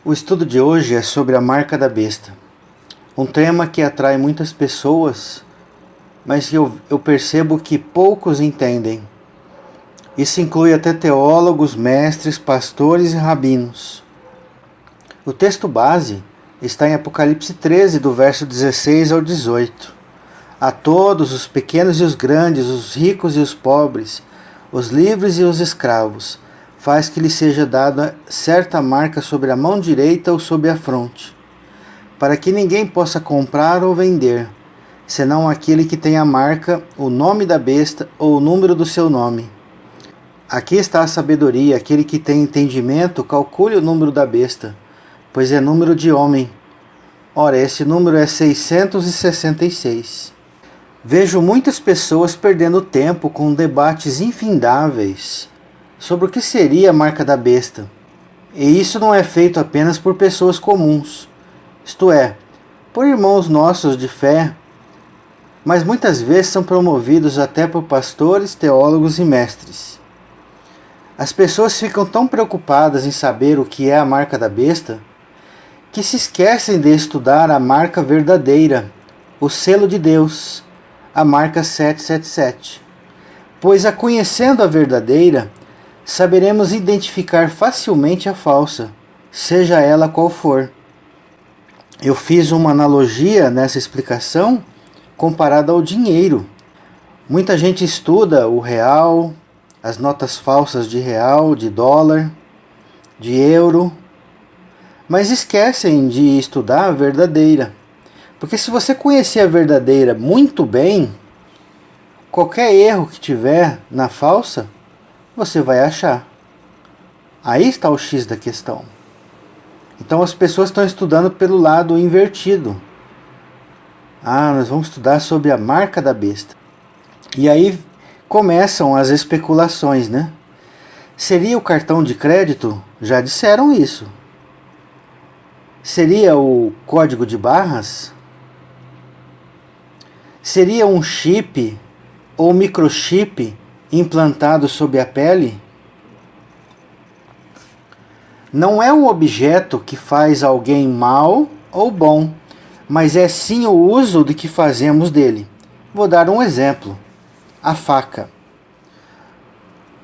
O estudo de hoje é sobre a marca da besta, um tema que atrai muitas pessoas, mas que eu percebo que poucos entendem. Isso inclui até teólogos, mestres, pastores e rabinos. O texto base está em Apocalipse 13, do verso 16 ao 18. A todos, os pequenos e os grandes, os ricos e os pobres, os livres e os escravos, faz que lhe seja dada certa marca sobre a mão direita ou sobre a fronte, para que ninguém possa comprar ou vender, senão aquele que tem a marca, o nome da besta ou o número do seu nome. Aqui está a sabedoria, aquele que tem entendimento, calcule o número da besta, pois é número de homem. Ora, esse número é 666. Vejo muitas pessoas perdendo tempo com debates infindáveis sobre o que seria a marca da besta. E isso não é feito apenas por pessoas comuns, isto é, por irmãos nossos de fé, mas muitas vezes são promovidos até por pastores, teólogos e mestres. As pessoas ficam tão preocupadas em saber o que é a marca da besta que se esquecem de estudar a marca verdadeira, o selo de Deus, a marca 777. Pois a conhecendo a verdadeira, saberemos identificar facilmente a falsa, seja ela qual for. Eu fiz uma analogia nessa explicação comparada ao dinheiro. Muita gente estuda o real, as notas falsas de real, de dólar, de euro, mas esquecem de estudar a verdadeira. Porque se você conhecer a verdadeira muito bem, qualquer erro que tiver na falsa, você vai achar. Aí está o X da questão. Então as pessoas estão estudando pelo lado invertido. Nós vamos estudar sobre a marca da besta. E aí começam as especulações, né? Seria o cartão de crédito? Já disseram isso. Seria o código de barras? Seria um chip ou microchip implantado sob a pele? Não é um objeto que faz alguém mal ou bom, mas é sim o uso de que fazemos dele. Vou dar um exemplo. A faca.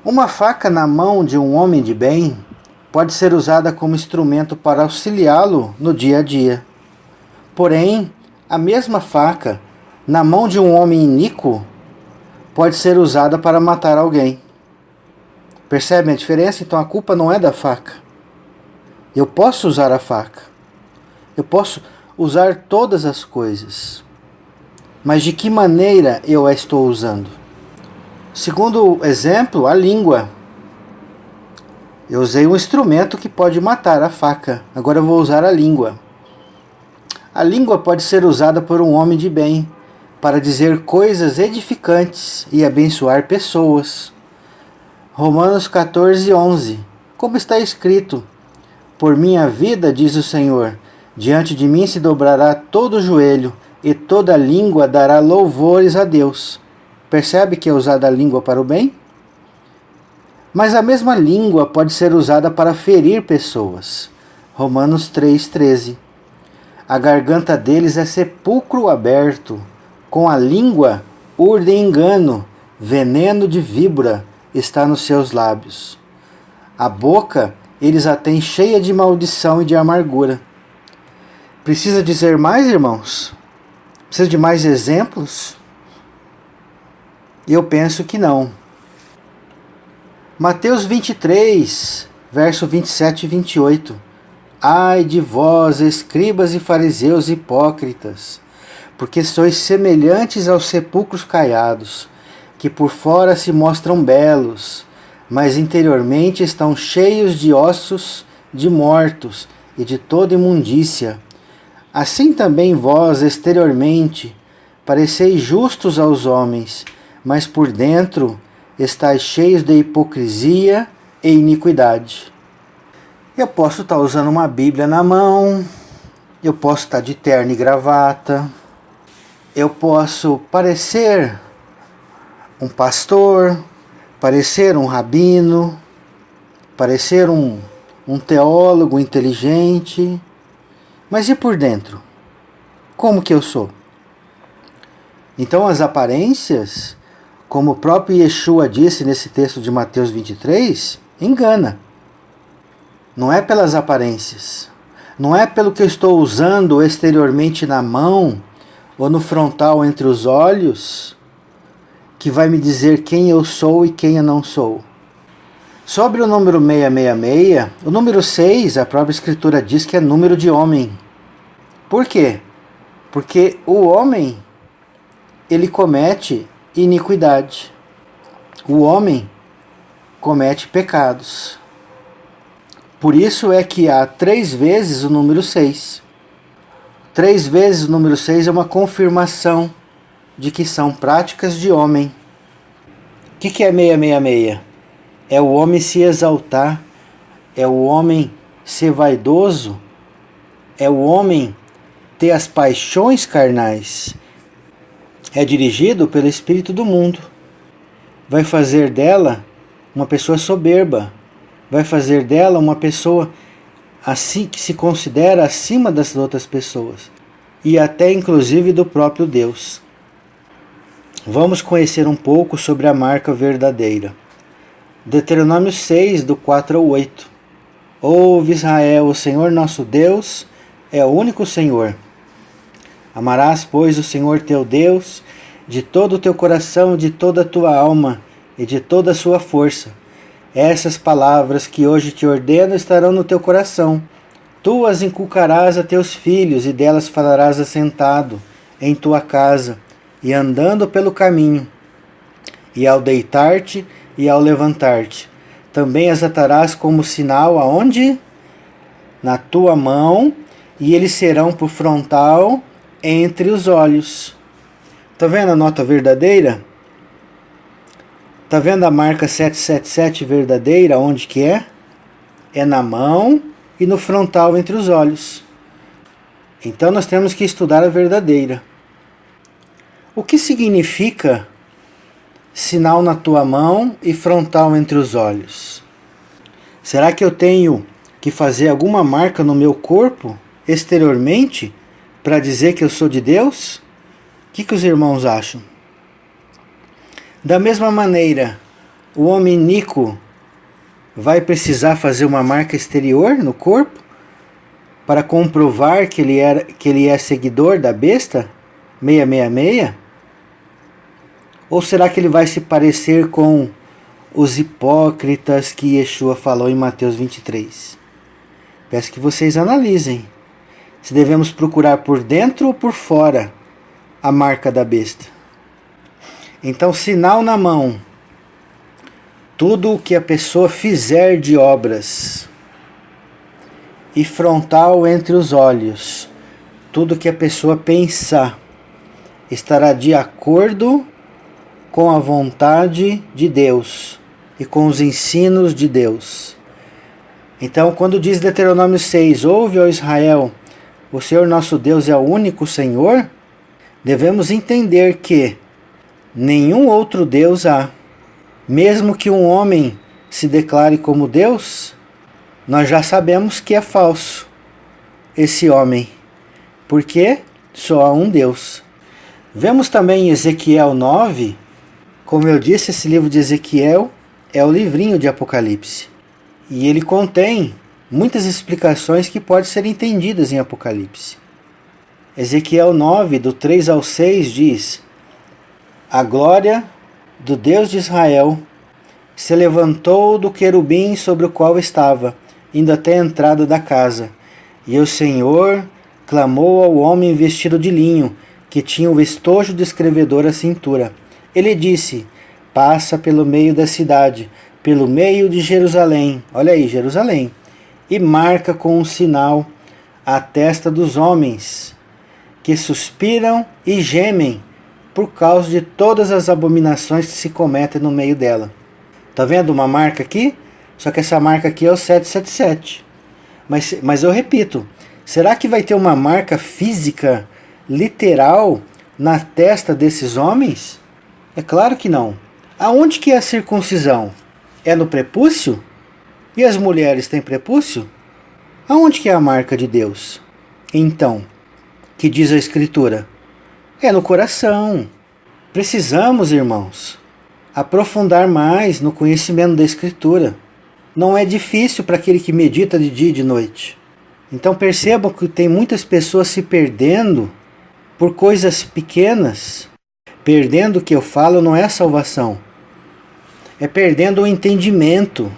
Uma faca na mão de um homem de bem pode ser usada como instrumento para auxiliá-lo no dia a dia. Porém, a mesma faca na mão de um homem iníquo pode ser usada para matar alguém. Percebem a diferença? Então a culpa não é da faca. Eu posso usar a faca. Eu posso usar todas as coisas. Mas de que maneira eu a estou usando? Segundo exemplo, a língua. Eu usei um instrumento que pode matar, a faca. Agora eu vou usar a língua. A língua pode ser usada por um homem de bem para dizer coisas edificantes e abençoar pessoas. Romanos 14, 11. Como está escrito: por minha vida, diz o Senhor, diante de mim se dobrará todo o joelho e toda língua dará louvores a Deus. Percebe que é usada a língua para o bem? Mas a mesma língua pode ser usada para ferir pessoas. Romanos 3,13. A garganta deles é sepulcro aberto. Com a língua urdem engano, veneno de víbora está nos seus lábios. A boca eles a têm cheia de maldição e de amargura. Precisa dizer mais, irmãos? Precisa de mais exemplos? Eu penso que não. Mateus 23, verso 27 e 28. Ai de vós, escribas e fariseus hipócritas, porque sois semelhantes aos sepulcros caiados, que por fora se mostram belos, mas interiormente estão cheios de ossos de mortos e de toda imundícia. Assim também vós, exteriormente, pareceis justos aos homens, mas por dentro estáis cheios de hipocrisia e iniquidade. Eu posso estar usando uma Bíblia na mão, eu posso estar de terno e gravata, eu posso parecer um pastor, parecer um rabino, parecer um um teólogo inteligente. Mas e por dentro? Como que eu sou? Então as aparências, como o próprio Yeshua disse nesse texto de Mateus 23, engana. Não é pelas aparências. Não é pelo que eu estou usando exteriormente na mão ou no frontal entre os olhos que vai me dizer quem eu sou e quem eu não sou. Sobre o número 666, o número 6, a própria Escritura diz que é número de homem. Por quê? Porque o homem, ele comete iniquidade. O homem comete pecados. Por isso é que há 3 vezes o número 6. 3 vezes o número 6 é uma confirmação de que são práticas de homem. O que é 666? É o homem se exaltar, é o homem ser vaidoso, é o homem ter as paixões carnais. É dirigido pelo espírito do mundo. Vai fazer dela uma pessoa soberba. Vai fazer dela uma pessoa assim que se considera acima das outras pessoas. E até inclusive do próprio Deus. Vamos conhecer um pouco sobre a marca verdadeira. Deuteronômio 6, do 4 ao 8. Ouve Israel, o Senhor nosso Deus é o único Senhor. Amarás, pois, o Senhor teu Deus de todo o teu coração, de toda a tua alma e de toda a sua força. Essas palavras que hoje te ordeno estarão no teu coração. Tu as inculcarás a teus filhos e delas falarás assentado em tua casa e andando pelo caminho, e ao deitar-te e ao levantar-te. Também as atarás como sinal aonde? Na tua mão, e eles serão por frontal entre os olhos. Está vendo a nota verdadeira? Está vendo a marca 777 verdadeira? Onde que é? É na mão e no frontal entre os olhos. Então nós temos que estudar a verdadeira. O que significa sinal na tua mão e frontal entre os olhos? Será que eu tenho que fazer alguma marca no meu corpo, exteriormente, para dizer que eu sou de Deus? O que os irmãos acham? Da mesma maneira, o homem iníquo vai precisar fazer uma marca exterior no corpo para comprovar que ele é seguidor da besta 666? Ou será que ele vai se parecer com os hipócritas que Yeshua falou em Mateus 23? Peço que vocês analisem se devemos procurar por dentro ou por fora a marca da besta. Então, sinal na mão. Tudo o que a pessoa fizer de obras. E frontal entre os olhos. Tudo que a pessoa pensar estará de acordo com a vontade de Deus e com os ensinos de Deus. Então, quando diz Deuteronômio 6, ouve, ó Israel, o Senhor nosso Deus é o único Senhor, devemos entender que nenhum outro Deus há. Mesmo que um homem se declare como Deus, nós já sabemos que é falso esse homem, porque só há um Deus. Vemos também em Ezequiel 9, como eu disse, esse livro de Ezequiel é o livrinho de Apocalipse. E ele contém muitas explicações que podem ser entendidas em Apocalipse. Ezequiel 9, do 3 ao 6, diz: a glória do Deus de Israel se levantou do querubim sobre o qual estava, indo até a entrada da casa. E o Senhor clamou ao homem vestido de linho, que tinha o estojo do escrevedor à cintura. Ele disse: passa pelo meio da cidade, pelo meio de Jerusalém, olha aí, Jerusalém, e marca com um sinal a testa dos homens, que suspiram e gemem por causa de todas as abominações que se cometem no meio dela. Está vendo uma marca aqui? Só que essa marca aqui é o 777. Mas eu repito, será que vai ter uma marca física, literal, na testa desses homens? É claro que não. Aonde que é a circuncisão? É no prepúcio? E as mulheres têm prepúcio? Aonde que é a marca de Deus? Então, que diz a Escritura? É no coração. Precisamos, irmãos, aprofundar mais no conhecimento da Escritura. Não é difícil para aquele que medita de dia e de noite. Então percebam que tem muitas pessoas se perdendo por coisas pequenas. Perdendo o que eu falo não é a salvação. É perdendo o entendimento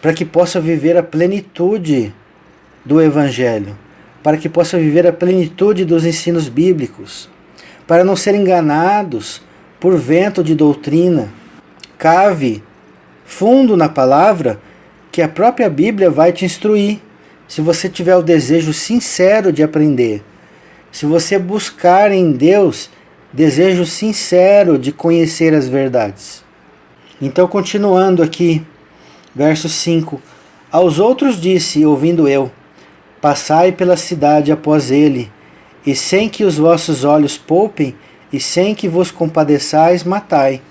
para que possa viver a plenitude do Evangelho, para que possa viver a plenitude dos ensinos bíblicos, para não ser enganados por vento de doutrina. Cave fundo na palavra, que a própria Bíblia vai te instruir, se você tiver o desejo sincero de aprender. Se você buscar em Deus desejo sincero de conhecer as verdades. Então, continuando aqui, verso 5. Aos outros disse, ouvindo eu, passai pela cidade após ele, e sem que os vossos olhos poupem, e sem que vos compadeçais, matai.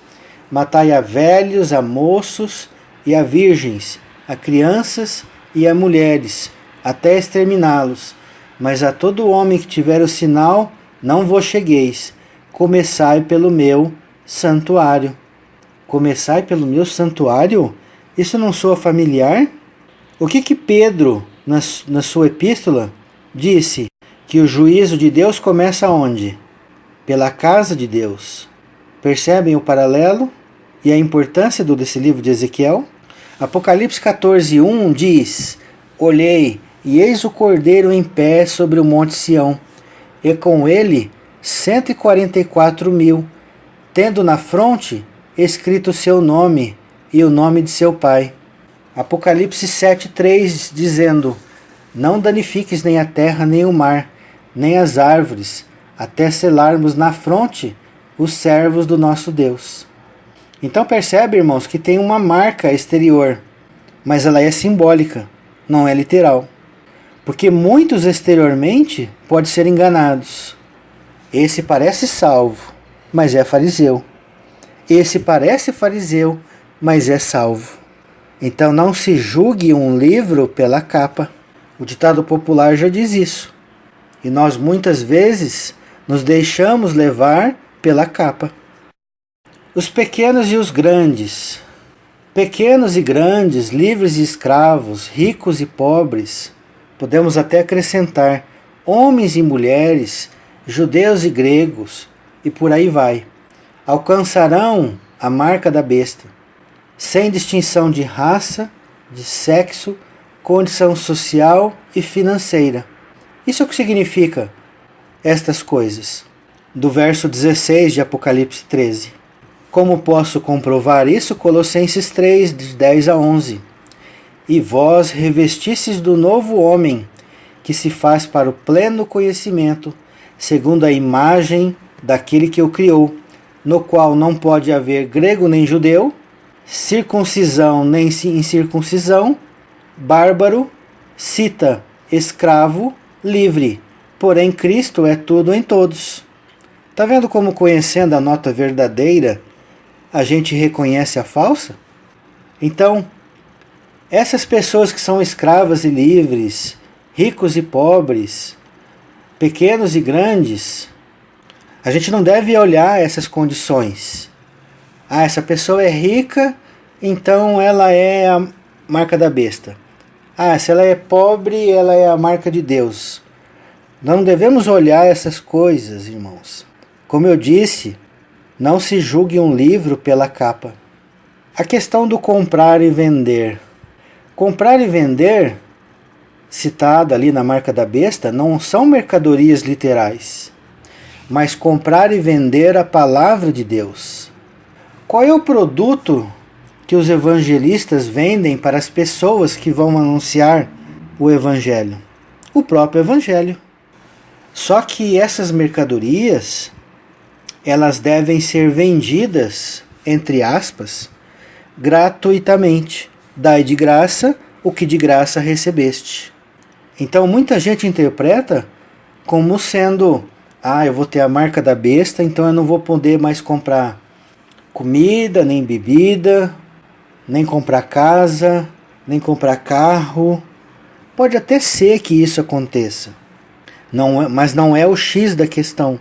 Matai a velhos, a moços e a virgens, a crianças e a mulheres, até exterminá-los. Mas a todo homem que tiver o sinal, não vos chegueis. Começai pelo meu santuário. Começai pelo meu santuário? Isso não soa familiar? O que Pedro, na sua epístola, disse? Que o juízo de Deus começa onde? Pela casa de Deus. Percebem o paralelo e a importância desse livro de Ezequiel? Apocalipse 14:1 diz: olhei, e eis o Cordeiro em pé sobre o monte Sião, e com ele 144.000, tendo na fronte escrito o seu nome e o nome de seu pai. Apocalipse 7:3 dizendo: não danifiques nem a terra nem o mar, nem as árvores, até selarmos na fronte os servos do nosso Deus. Então percebe, irmãos, que tem uma marca exterior, mas ela é simbólica, não é literal. Porque muitos exteriormente podem ser enganados. Esse parece salvo, mas é fariseu. Esse parece fariseu, mas é salvo. Então não se julgue um livro pela capa. O ditado popular já diz isso. E nós muitas vezes nos deixamos levar pela capa. Os pequenos e os grandes. Pequenos e grandes, livres e escravos, ricos e pobres. Podemos até acrescentar homens e mulheres, judeus e gregos, e por aí vai. Alcançarão a marca da besta, sem distinção de raça, de sexo, condição social e financeira. Isso é o que significa estas coisas. Do verso 16 de Apocalipse 13. Como posso comprovar isso? Colossenses 3, de 10 a 11. E vós revestistes do novo homem, que se faz para o pleno conhecimento, segundo a imagem daquele que o criou, no qual não pode haver grego nem judeu, circuncisão nem incircuncisão, bárbaro, cita, escravo, livre. Porém, Cristo é tudo em todos. Está vendo como, conhecendo a nota verdadeira, a gente reconhece a falsa? Então, essas pessoas que são escravas e livres, ricos e pobres, pequenos e grandes, a gente não deve olhar essas condições. Ah, essa pessoa é rica, então ela é a marca da besta. Ah, se ela é pobre, ela é a marca de Deus. Não devemos olhar essas coisas, irmãos. Como eu disse, não se julgue um livro pela capa. A questão do comprar e vender. Comprar e vender, citada ali na marca da besta, não são mercadorias literais, mas comprar e vender a palavra de Deus. Qual é o produto que os evangelistas vendem para as pessoas que vão anunciar o evangelho? O próprio evangelho. Só que essas mercadorias, elas devem ser vendidas, entre aspas, gratuitamente. Dai de graça o que de graça recebeste. Então muita gente interpreta como sendo: eu vou ter a marca da besta, então eu não vou poder mais comprar comida, nem bebida, nem comprar casa, nem comprar carro. Pode até ser que isso aconteça, mas não é o X da questão,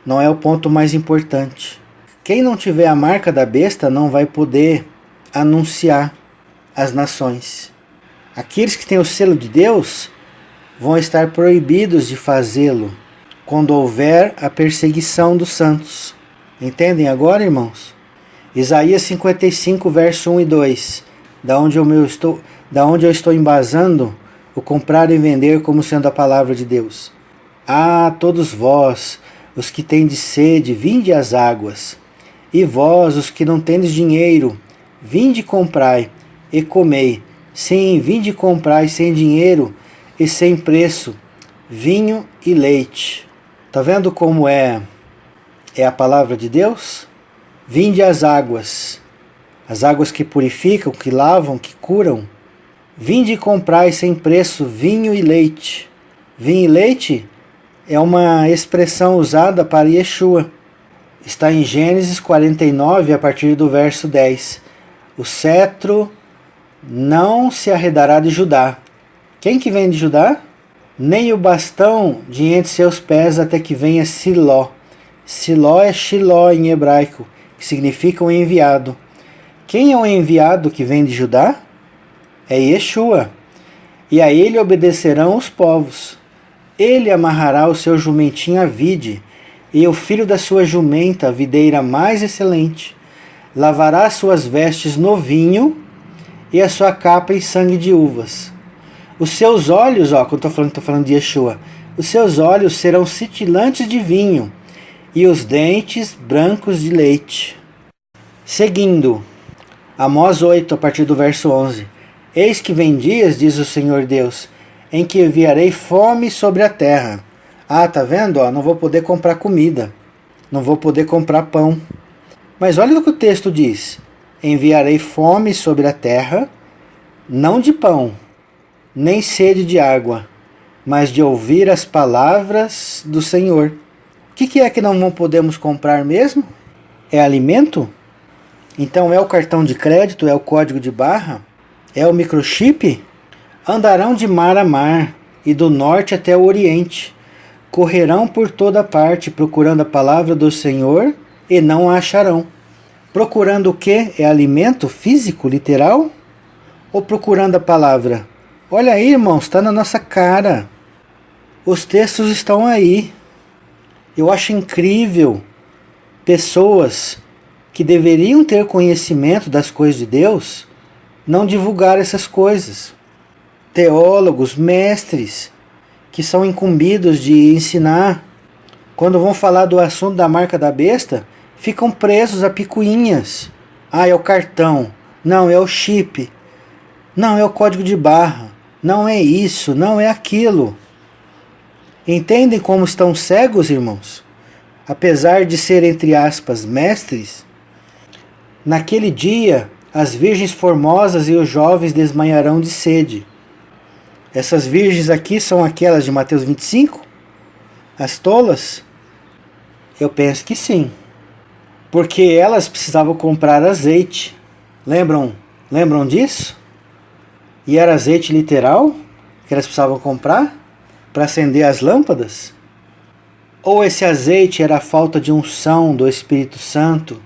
não é o ponto mais importante. Quem não tiver a marca da besta não vai poder anunciar às nações. Aqueles que têm o selo de Deus vão estar proibidos de fazê-lo quando houver a perseguição dos santos. Entendem agora, irmãos? Isaías 55, verso 1 e 2, da onde eu estou embasando o comprar e vender como sendo a palavra de Deus. Ah, todos vós, os que tendes sede, vinde às águas. E vós, os que não tendes dinheiro, vinde comprai e comei. Sim, vinde comprai sem dinheiro e sem preço, vinho e leite. Está vendo como é a palavra de Deus? Vinde às águas que purificam, que lavam, que curam. Vinde e comprai sem preço vinho e leite. Vinho e leite é uma expressão usada para Yeshua. Está em Gênesis 49, a partir do verso 10. O cetro não se arredará de Judá. Quem que vem de Judá? Nem o bastão de entre seus pés até que venha Siló. Siló é Shiló em hebraico, que significa o enviado. Quem é o enviado que vem de Judá? É Yeshua. E a ele obedecerão os povos. Ele amarrará o seu jumentinho à vide, e o filho da sua jumenta a videira mais excelente. Lavará suas vestes no vinho, e a sua capa em sangue de uvas. Os seus olhos, quando estou falando de Yeshua, os seus olhos serão cintilantes de vinho, e os dentes brancos de leite. Seguindo, Amós 8, a partir do verso 11. Eis que vem dias, diz o Senhor Deus, em que enviarei fome sobre a terra. Ah, tá vendo? Não vou poder comprar comida, não vou poder comprar pão. Mas olha o que o texto diz. Enviarei fome sobre a terra, não de pão, nem sede de água, mas de ouvir as palavras do Senhor. O que é que não podemos comprar mesmo? É alimento? Então é o cartão de crédito, é o código de barra? É o microchip? Andarão de mar a mar, e do norte até o oriente. Correrão por toda parte, procurando a palavra do Senhor, e não a acharão. Procurando o quê? É alimento físico, literal? Ou procurando a palavra? Olha aí, irmãos, está na nossa cara. Os textos estão aí. Eu acho incrível pessoas que deveriam ter conhecimento das coisas de Deus não divulgar essas coisas. Teólogos, mestres, que são incumbidos de ensinar, quando vão falar do assunto da marca da besta, ficam presos a picuinhas. Ah, é o cartão. Não, é o chip. Não, é o código de barra. Não é isso, não é aquilo. Entendem como estão cegos, irmãos? Apesar de ser, entre aspas, mestres, naquele dia as virgens formosas e os jovens desmaiarão de sede. Essas virgens aqui são aquelas de Mateus 25? As tolas? Eu penso que sim. Porque elas precisavam comprar azeite. Lembram disso? E era azeite literal que elas precisavam comprar para acender as lâmpadas? Ou esse azeite era a falta de unção do Espírito Santo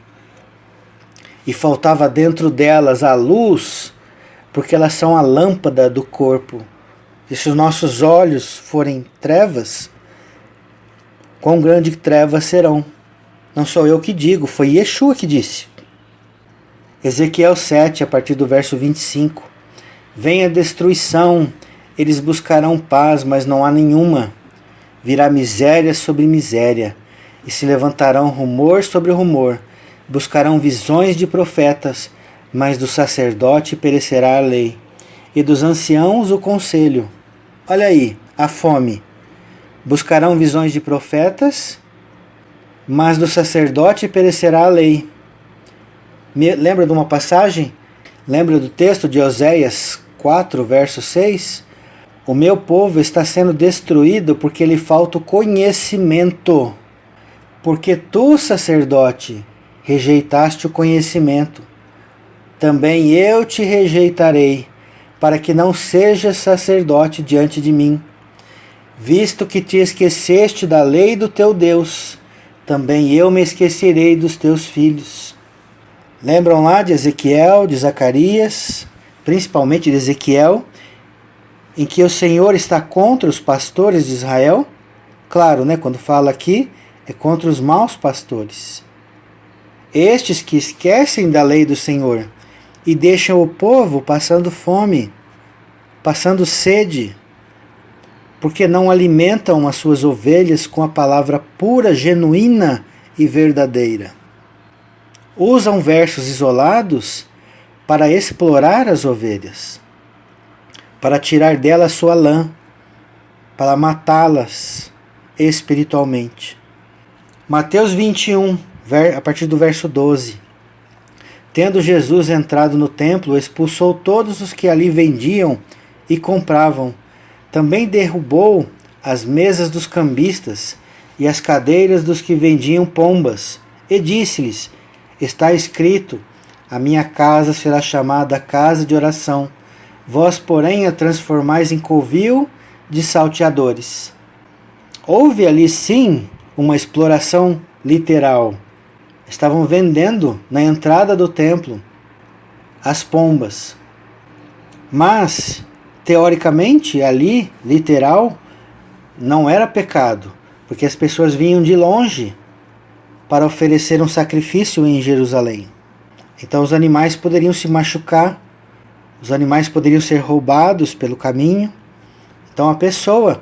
e faltava dentro delas a luz, porque elas são a lâmpada do corpo. E se os nossos olhos forem trevas, quão grandes trevas serão? Não sou eu que digo, foi Yeshua que disse. Ezequiel 7, a partir do verso 25. Vem a destruição, eles buscarão paz, mas não há nenhuma. Virá miséria sobre miséria, e se levantarão rumor sobre rumor. Buscarão visões de profetas, mas do sacerdote perecerá a lei, e dos anciãos o conselho. Olha aí, a fome. Buscarão visões de profetas, mas do sacerdote perecerá a lei. Lembra de uma passagem? Lembra do texto de Oséias 4, verso 6? O meu povo está sendo destruído porque lhe falta o conhecimento. Porque tu, sacerdote, rejeitaste o conhecimento. Também eu te rejeitarei, para que não sejas sacerdote diante de mim. Visto que te esqueceste da lei do teu Deus, também eu me esquecerei dos teus filhos. Lembram lá de Ezequiel, de Zacarias, principalmente de Ezequiel, em que o Senhor está contra os pastores de Israel? Claro, quando fala aqui, é contra os maus pastores. Estes que esquecem da lei do Senhor e deixam o povo passando fome, passando sede, porque não alimentam as suas ovelhas com a palavra pura, genuína e verdadeira. Usam versos isolados para explorar as ovelhas, para tirar delas sua lã, para matá-las espiritualmente. Mateus 21, a partir do verso 12. Tendo Jesus entrado no templo, expulsou todos os que ali vendiam e compravam. Também derrubou as mesas dos cambistas e as cadeiras dos que vendiam pombas, e disse-lhes: está escrito, a minha casa será chamada casa de oração, vós, porém, a transformais em covil de salteadores. Houve ali, sim, uma exploração literal. Estavam vendendo na entrada do templo as pombas. Mas, teoricamente, ali, literal, não era pecado, porque as pessoas vinham de longe para oferecer um sacrifício em Jerusalém. Então os animais poderiam se machucar, os animais poderiam ser roubados pelo caminho. Então a pessoa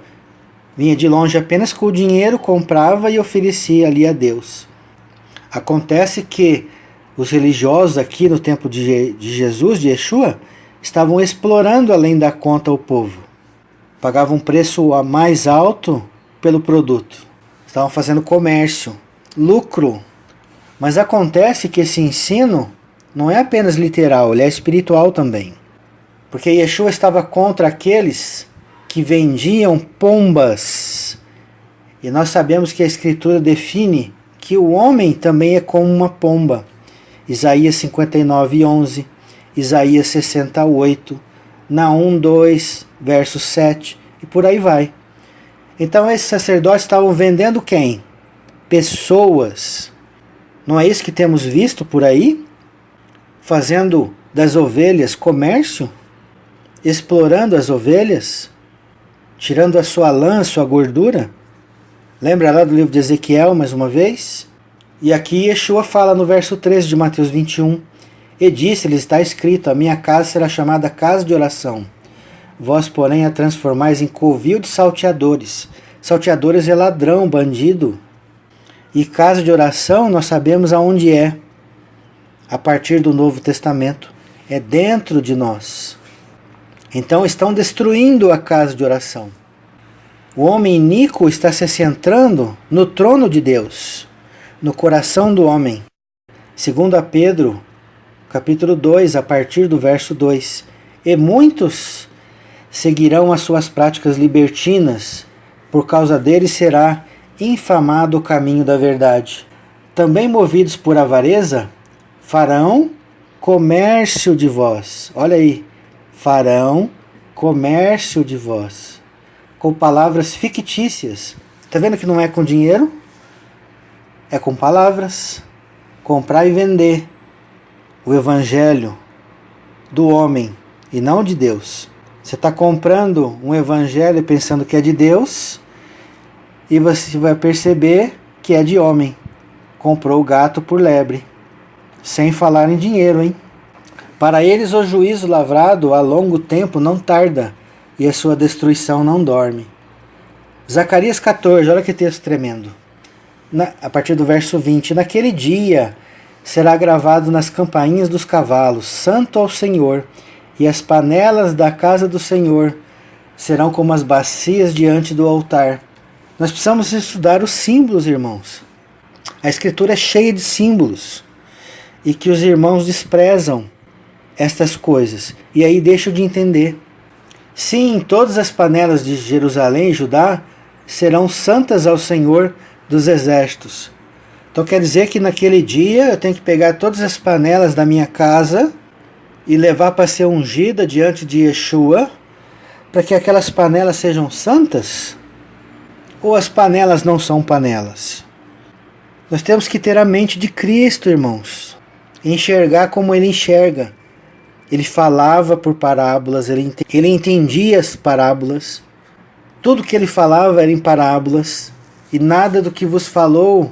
vinha de longe apenas com o dinheiro, comprava e oferecia ali a Deus. Acontece que os religiosos aqui no tempo de Jesus, de Yeshua, estavam explorando além da conta o povo. Pagavam um preço mais alto pelo produto. Estavam fazendo comércio, lucro. Mas acontece que esse ensino não é apenas literal, ele é espiritual também. Porque Yeshua estava contra aqueles que vendiam pombas. E nós sabemos que a Escritura define que o homem também é como uma pomba. Isaías 59:11, Isaías 68, Naum 2, verso 7, e por aí vai. Então esses sacerdotes estavam vendendo quem? Pessoas. Não é isso que temos visto por aí? Fazendo das ovelhas comércio? Explorando as ovelhas? Tirando a sua lã, a sua gordura? Lembra lá do livro de Ezequiel, mais uma vez? E aqui Yeshua fala no verso 13 de Mateus 21. E disse-lhes, está escrito, a minha casa será chamada casa de oração. Vós, porém, a transformais em covil de salteadores. Salteadores é ladrão, bandido. E casa de oração nós sabemos aonde é. A partir do Novo Testamento. É dentro de nós. Então estão destruindo a casa de oração. O homem iníquo está se centrando no trono de Deus, no coração do homem. Segundo a Pedro, capítulo 2, a partir do verso 2. E muitos seguirão as suas práticas libertinas, por causa deles será infamado o caminho da verdade. Também movidos por avareza, farão comércio de vós. Olha aí, farão comércio de vós, com palavras fictícias. Está vendo que não é com dinheiro? É com palavras. Comprar e vender o evangelho do homem e não de Deus. Você está comprando um evangelho pensando que é de Deus e você vai perceber que é de homem. Comprou o gato por lebre. Sem falar em dinheiro, hein? Para eles o juízo lavrado a longo tempo não tarda e a sua destruição não dorme. Zacarias 14, olha que texto tremendo. A partir do verso 20. Naquele dia será gravado nas campainhas dos cavalos, Santo ao Senhor, e as panelas da casa do Senhor serão como as bacias diante do altar. Nós precisamos estudar os símbolos, irmãos. A Escritura é cheia de símbolos. E que os irmãos desprezam estas coisas. E aí deixam de entender. Sim, todas as panelas de Jerusalém e Judá serão santas ao Senhor dos exércitos. Então quer dizer que naquele dia eu tenho que pegar todas as panelas da minha casa e levar para ser ungida diante de Yeshua, para que aquelas panelas sejam santas? Ou as panelas não são panelas? Nós temos que ter a mente de Cristo, irmãos. Enxergar como Ele enxerga. Ele falava por parábolas, ele entendia as parábolas. Tudo que Ele falava era em parábolas. E nada do que vos falou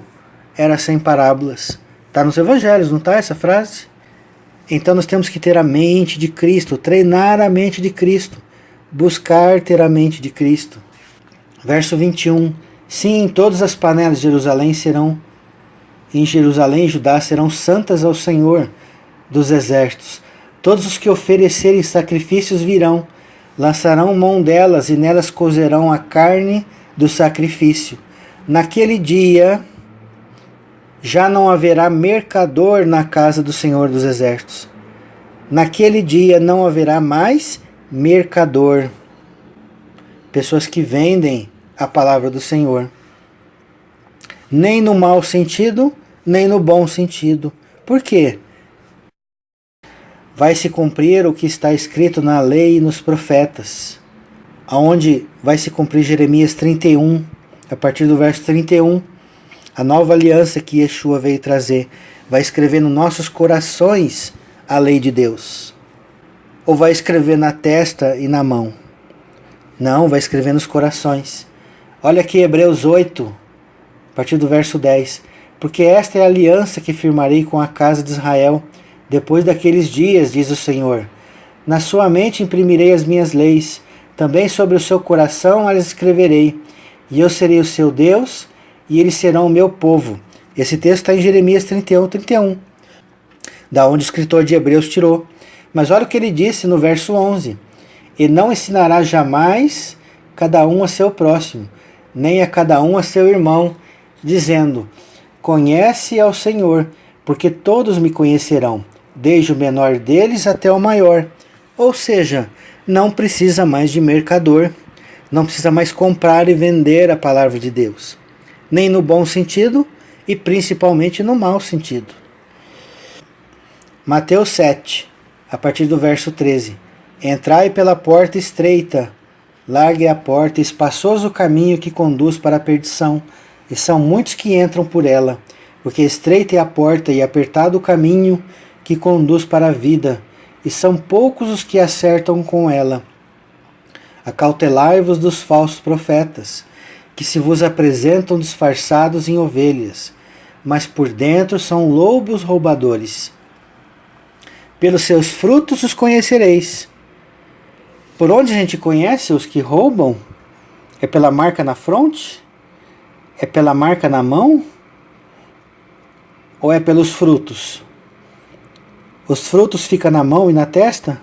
era sem parábolas. Está nos evangelhos, não está essa frase? Então nós temos que ter a mente de Cristo, treinar a mente de Cristo, buscar ter a mente de Cristo. Verso 21. Sim, todas as panelas de Jerusalém em Jerusalém e Judá serão santas ao Senhor dos exércitos. Todos os que oferecerem sacrifícios virão, lançarão mão delas e nelas cozerão a carne do sacrifício. Naquele dia já não haverá mercador na casa do Senhor dos exércitos. Naquele dia não haverá mais mercador. Pessoas que vendem a palavra do Senhor. Nem no mau sentido, nem no bom sentido. Por quê? Vai se cumprir o que está escrito na lei e nos profetas. Aonde vai se cumprir Jeremias 31, a partir do verso 31. A nova aliança que Yeshua veio trazer. Vai escrever nos nossos corações a lei de Deus. Ou vai escrever na testa e na mão? Não, vai escrever nos corações. Olha aqui Hebreus 8, a partir do verso 10. Porque esta é a aliança que firmarei com a casa de Israel, depois daqueles dias, diz o Senhor. Na sua mente imprimirei as minhas leis, também sobre o seu coração as escreverei, e eu serei o seu Deus, e eles serão o meu povo. Esse texto está em Jeremias 31, da onde o escritor de Hebreus tirou. Mas olha o que ele disse no verso 11. E não ensinará jamais cada um a seu próximo, nem a cada um a seu irmão, dizendo, conhece ao Senhor, porque todos me conhecerão, desde o menor deles até o maior. Ou seja, não precisa mais de mercador, não precisa mais comprar e vender a palavra de Deus, nem no bom sentido e principalmente no mau sentido. Mateus 7, a partir do verso 13. Entrai pela porta estreita, larga é a porta, espaçoso o caminho que conduz para a perdição, e são muitos que entram por ela, porque estreita é a porta e apertado o caminho que conduz para a vida, e são poucos os que acertam com ela. Acautelai-vos dos falsos profetas, que se vos apresentam disfarçados em ovelhas, mas por dentro são lobos roubadores. Pelos seus frutos os conhecereis. Por onde a gente conhece os que roubam? É pela marca na fronte? É pela marca na mão? Ou é pelos frutos? Os frutos ficam na mão e na testa?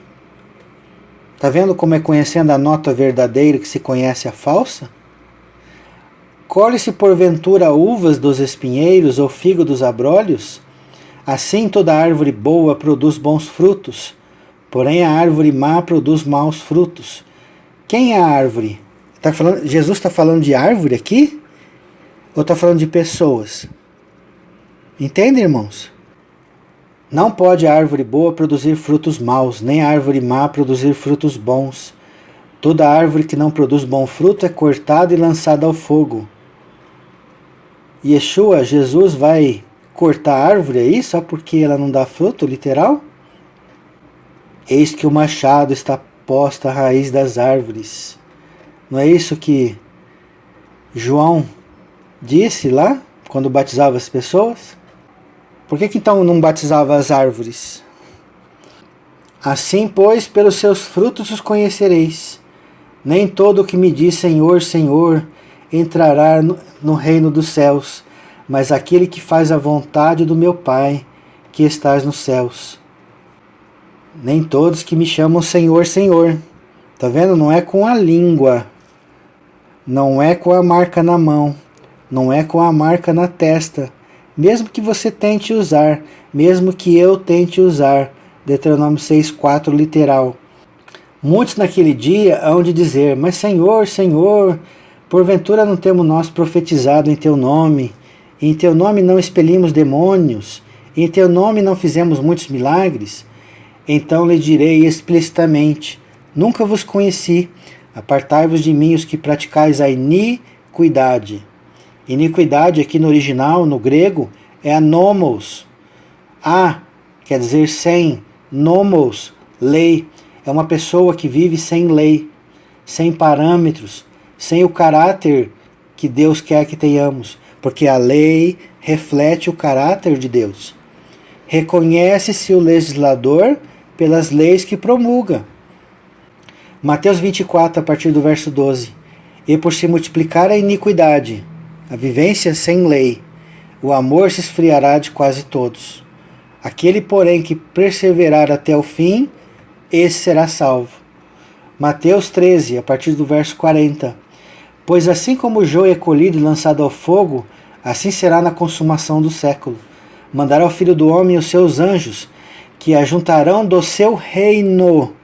Está vendo como é conhecendo a nota verdadeira que se conhece a falsa? Colhe-se porventura uvas dos espinheiros ou figo dos abrolhos? Assim toda árvore boa produz bons frutos, porém a árvore má produz maus frutos. Quem é a árvore? Jesus está falando de árvore aqui? Ou está falando de pessoas? Entendem, irmãos? Não pode a árvore boa produzir frutos maus, nem a árvore má produzir frutos bons. Toda árvore que não produz bom fruto é cortada e lançada ao fogo. Yeshua, Jesus, vai cortar a árvore aí só porque ela não dá fruto, literal? Eis que o machado está posto à raiz das árvores. Não é isso que João disse lá, quando batizava as pessoas? Por que então não batizava as árvores? Assim, pois, pelos seus frutos os conhecereis. Nem todo o que me diz Senhor, Senhor, entrará no reino dos céus, mas aquele que faz a vontade do meu Pai, que estás nos céus. Nem todos que me chamam Senhor, Senhor. Tá vendo? Não é com a língua, não é com a marca na mão, não é com a marca na testa, mesmo que você tente usar, mesmo que eu tente usar, Deuteronômio 6,4 literal. Muitos naquele dia hão de dizer, mas Senhor, Senhor, porventura não temos nós profetizado em Teu nome, em Teu nome não expelimos demônios, em Teu nome não fizemos muitos milagres? Então lhe direi explicitamente: nunca vos conheci, apartai-vos de mim os que praticais a iniquidade. Iniquidade aqui no original, no grego, é anomos. A quer dizer sem, nomos, lei. É uma pessoa que vive sem lei, sem parâmetros, sem o caráter que Deus quer que tenhamos, porque a lei reflete o caráter de Deus. Reconhece-se o legislador pelas leis que promulga. Mateus 24, a partir do verso 12. E por se multiplicar a iniquidade, a vivência sem lei, o amor se esfriará de quase todos. Aquele, porém, que perseverar até o fim, esse será salvo. Mateus 13, a partir do verso 40. Pois assim como o joio é colhido e lançado ao fogo, assim será na consumação do século. Mandará o Filho do Homem os seus anjos, que ajuntarão do seu reino.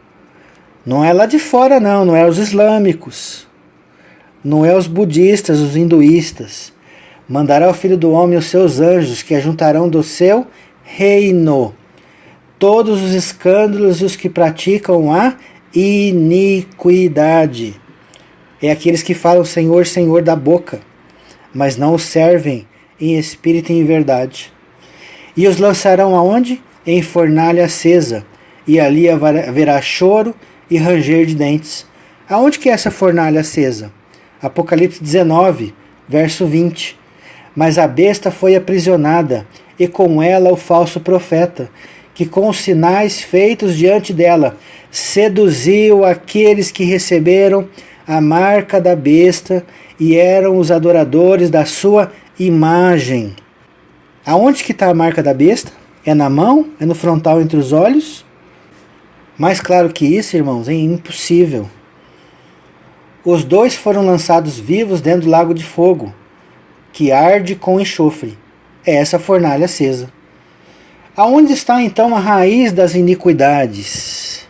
Não é lá de fora não, não é os islâmicos, não é os budistas, os hinduístas. Mandará o Filho do Homem os seus anjos, que ajuntarão do seu reino todos os escândalos e os que praticam a iniquidade. É aqueles que falam Senhor, Senhor da boca, mas não o servem em espírito e em verdade. E os lançarão aonde? Em fornalha acesa, e ali haverá choro e ranger de dentes. Aonde que é essa fornalha acesa? Apocalipse 19, verso 20. Mas a besta foi aprisionada, e com ela o falso profeta, que com os sinais feitos diante dela, seduziu aqueles que receberam a marca da besta e eram os adoradores da sua imagem. Aonde que está a marca da besta? É na mão? É no frontal entre os olhos? Mais claro que isso, irmãos, é impossível. Os dois foram lançados vivos dentro do lago de fogo, que arde com enxofre. É essa fornalha acesa. Aonde está então a raiz das iniquidades?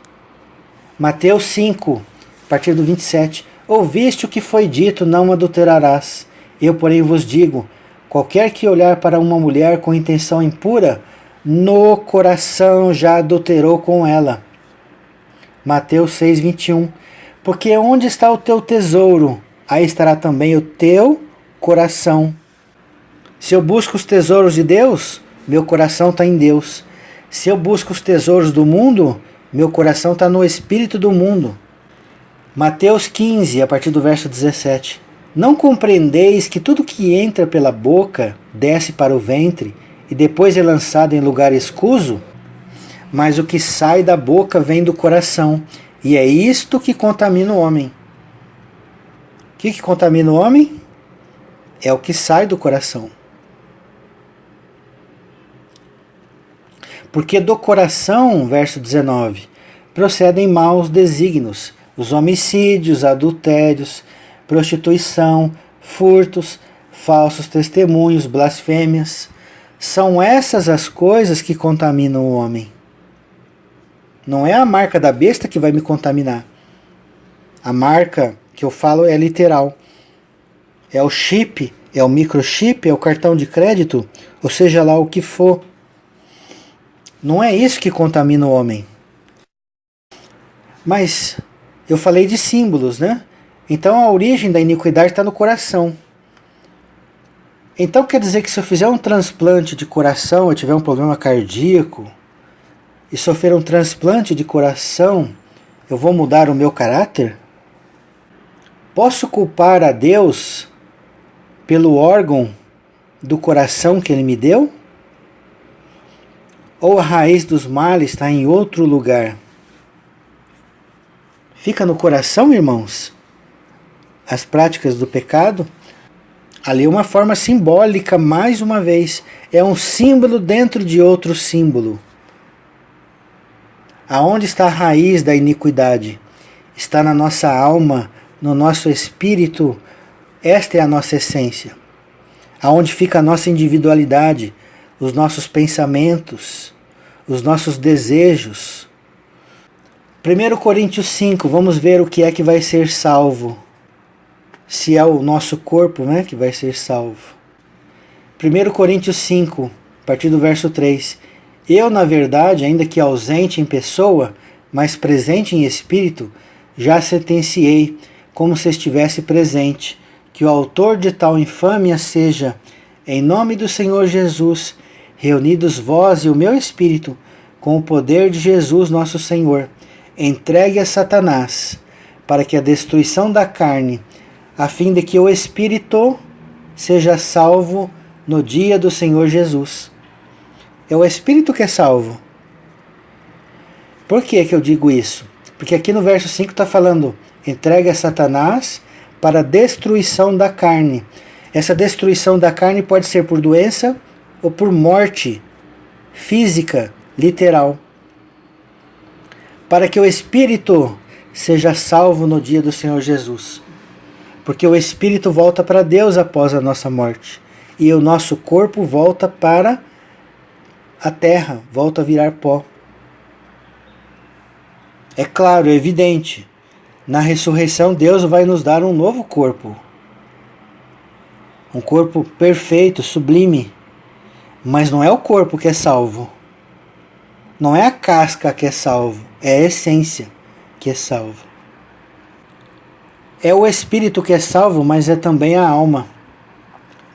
Mateus 5, a partir do 27. Ouviste o que foi dito, não adulterarás. Eu, porém, vos digo, qualquer que olhar para uma mulher com intenção impura, no coração já adulterou com ela. Mateus 6, 21. Porque onde está o teu tesouro, aí estará também o teu coração. Se eu busco os tesouros de Deus, meu coração está em Deus. Se eu busco os tesouros do mundo, meu coração está no espírito do mundo. Mateus 15, a partir do verso 17. Não compreendeis que tudo que entra pela boca desce para o ventre e depois é lançado em lugar escuso? Mas o que sai da boca vem do coração, e é isto que contamina o homem. O que contamina o homem? É o que sai do coração. Porque do coração, verso 19, procedem maus desígnios, os homicídios, adultérios, prostituição, furtos, falsos testemunhos, blasfêmias. São essas as coisas que contaminam o homem. Não é a marca da besta que vai me contaminar. A marca que eu falo é literal. É o chip, é o microchip, é o cartão de crédito, ou seja lá o que for. Não é isso que contamina o homem. Mas eu falei de símbolos, né? Então a origem da iniquidade está no coração. Então quer dizer que se eu fizer um transplante de coração, eu tiver um problema cardíaco, e sofrer um transplante de coração, eu vou mudar o meu caráter? Posso culpar a Deus pelo órgão do coração que Ele me deu? Ou a raiz dos males está em outro lugar? Fica no coração, irmãos? As práticas do pecado? Ali é uma forma simbólica, mais uma vez. É um símbolo dentro de outro símbolo. Aonde está a raiz da iniquidade? Está na nossa alma, no nosso espírito. Esta é a nossa essência. Aonde fica a nossa individualidade, os nossos pensamentos, os nossos desejos. 1 Coríntios 5, vamos ver o que é que vai ser salvo. Se é o nosso corpo, né, que vai ser salvo. 1 Coríntios 5, a partir do verso 3. Eu, na verdade, ainda que ausente em pessoa, mas presente em espírito, já sentenciei, como se estivesse presente, que o autor de tal infâmia seja, em nome do Senhor Jesus, reunidos vós e o meu espírito, com o poder de Jesus nosso Senhor, entregue a Satanás, para que a destruição da carne, a fim de que o espírito seja salvo no dia do Senhor Jesus. É o espírito que é salvo. Por que eu digo isso? Porque aqui no verso 5 está falando, entregue a Satanás para a destruição da carne. Essa destruição da carne pode ser por doença ou por morte física, literal. Para que o espírito seja salvo no dia do Senhor Jesus. Porque o espírito volta para Deus após a nossa morte. E o nosso corpo volta para a terra, volta a virar pó. É claro, é evidente. Na ressurreição, Deus vai nos dar um novo corpo. Um corpo perfeito, sublime. Mas não é o corpo que é salvo. Não é a casca que é salvo. É a essência que é salvo. É o espírito que é salvo, mas é também a alma.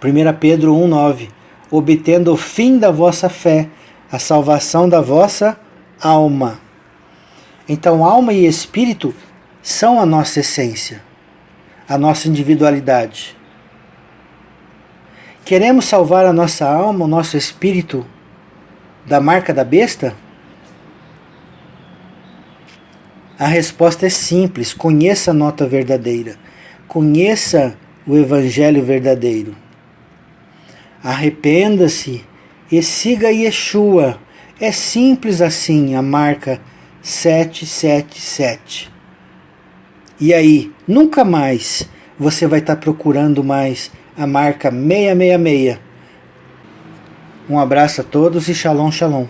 1 Pedro 1,9. Obtendo o fim da vossa fé, a salvação da vossa alma. Então, alma e espírito são a nossa essência, a nossa individualidade. Queremos salvar a nossa alma, o nosso espírito da marca da besta? A resposta é simples, conheça a nota verdadeira, conheça o evangelho verdadeiro. Arrependa-se e siga Yeshua. É simples assim, a marca 777. E aí, nunca mais você vai estar procurando mais a marca 666. Um abraço a todos e shalom, shalom.